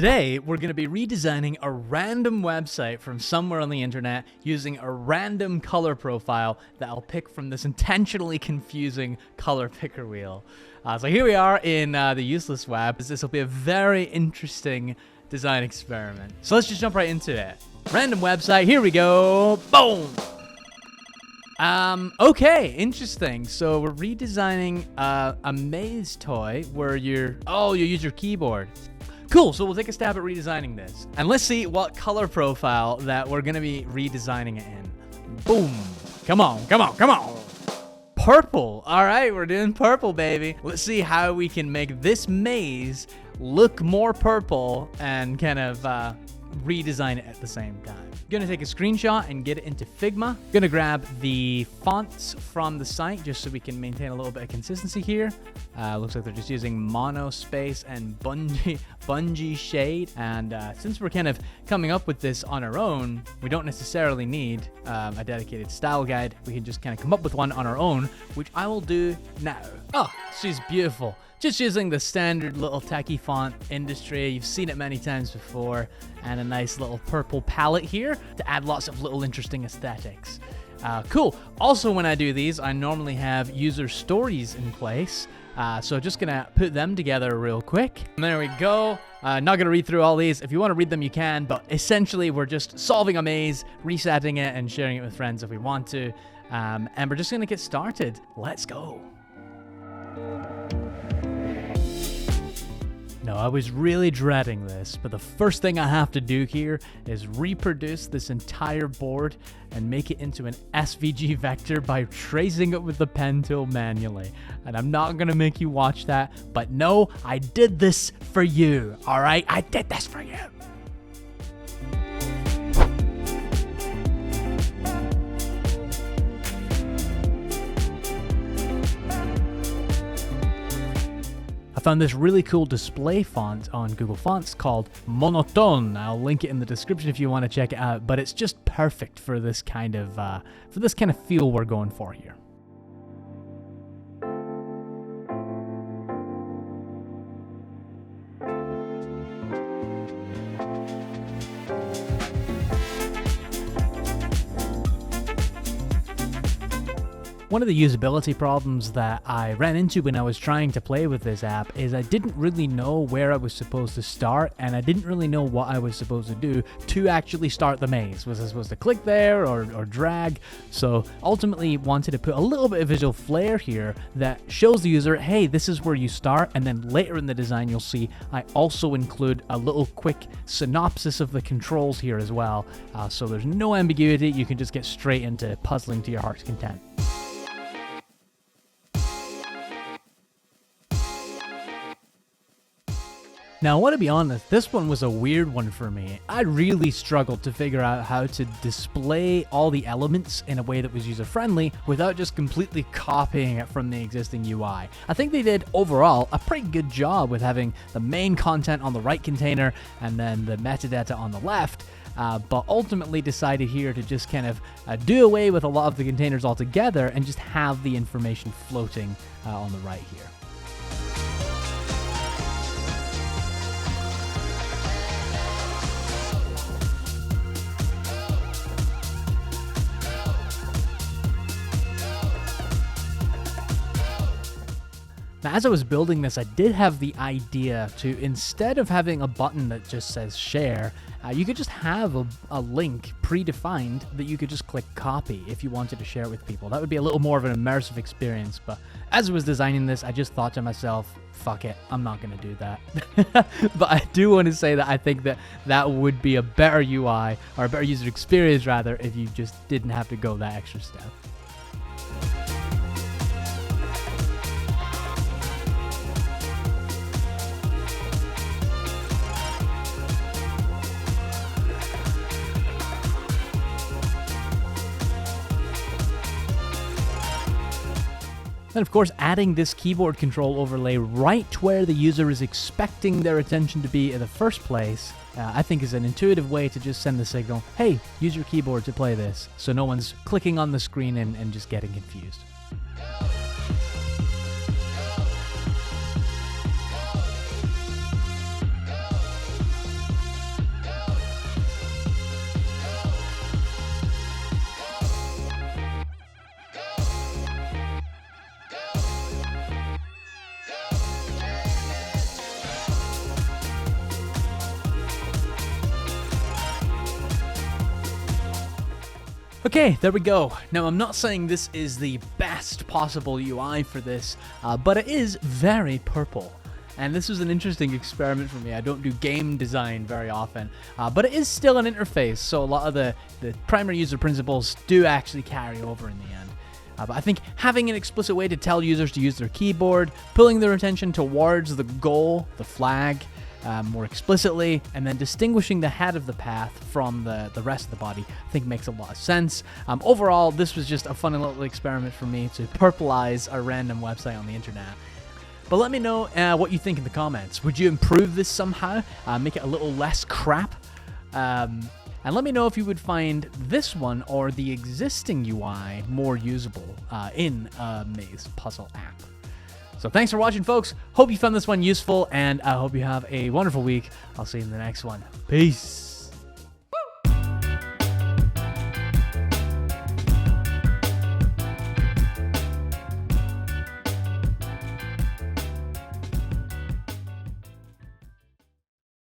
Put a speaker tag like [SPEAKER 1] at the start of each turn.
[SPEAKER 1] Today, we're going to be redesigning a random website from somewhere on the internet using a random color profile that I'll pick from this intentionally confusing color picker wheel. So here we are in the useless web. This will be a very interesting design experiment. So let's just jump right into it. Random website, here we go. Boom! Okay, interesting. So we're redesigning a maze toy where you use your keyboard. Cool, so we'll take a stab at redesigning this. And let's see what color profile that we're gonna be redesigning it in. Boom. Come on, come on, come on. Purple. All right, we're doing purple, baby. Let's see how we can make this maze look more purple and kind of redesign it at the same time. Gonna take a screenshot and get it into Figma. Gonna grab the fonts from the site just so we can maintain a little bit of consistency here. Looks like they're just using monospace and bungee shade. And since we're kind of coming up with this on our own, we don't necessarily need a dedicated style guide. We can just kind of come up with one on our own, which I will do now. Oh, she's beautiful. Just using the standard little techie font industry. You've seen it many times before. And a nice little purple palette here to add lots of little interesting aesthetics. Cool. Also, when I do these, I normally have user stories in place. So just gonna put them together real quick. And there we go. Not gonna read through all these. If you want to read them, you can. But essentially, we're just solving a maze, resetting it, and sharing it with friends if we want to. And we're just gonna get started. Let's go. No, I was really dreading this, but the first thing I have to do here is reproduce this entire board and make it into an SVG vector by tracing it with the pen tool manually. And I'm not gonna make you watch that, but no, I did this for you, all right? I did this for you. I found this really cool display font on Google Fonts called Monotone. I'll link it in the description if you want to check it out, but it's just perfect for this kind of feel we're going for here. One of the usability problems that I ran into when I was trying to play with this app is I didn't really know where I was supposed to start, and I didn't really know what I was supposed to do to actually start the maze. Was I supposed to click there or drag? So ultimately wanted to put a little bit of visual flair here that shows the user, hey, this is where you start, and then later in the design you'll see I also include a little quick synopsis of the controls here as well. So there's no ambiguity, you can just get straight into puzzling to your heart's content. Now, I want to be honest, this one was a weird one for me. I really struggled to figure out how to display all the elements in a way that was user-friendly without just completely copying it from the existing UI. I think they did, overall, a pretty good job with having the main content on the right container and then the metadata on the left, but ultimately decided here to just kind of do away with a lot of the containers altogether and just have the information floating on the right here. Now, as I was building this, I did have the idea to, instead of having a button that just says share, you could just have a link predefined that you could just click copy if you wanted to share it with people. That would be a little more of an immersive experience, but as I was designing this, I just thought to myself, fuck it, I'm not going to do that. But I do want to say that I think that that would be a better UI, or a better user experience rather, if you just didn't have to go that extra step. And of course, adding this keyboard control overlay right where the user is expecting their attention to be in the first place, I think is an intuitive way to just send the signal, hey, use your keyboard to play this, so no one's clicking on the screen and just getting confused. Okay, there we go. Now, I'm not saying this is the best possible UI for this, but it is very purple. And this was an interesting experiment for me. I don't do game design very often, but it is still an interface, so a lot of the primary user principles do actually carry over in the end. But I think having an explicit way to tell users to use their keyboard, pulling their attention towards the goal, the flag, more explicitly, and then distinguishing the head of the path from the rest of the body, I think makes a lot of sense. Overall, this was just a funny little experiment for me to purplize a random website on the internet. But let me know what you think in the comments. Would you improve this somehow? Make it a little less crap? And let me know if you would find this one or the existing UI more usable in a maze puzzle app. So thanks for watching, folks. Hope you found this one useful, and I hope you have a wonderful week. I'll see you in the next one. Peace.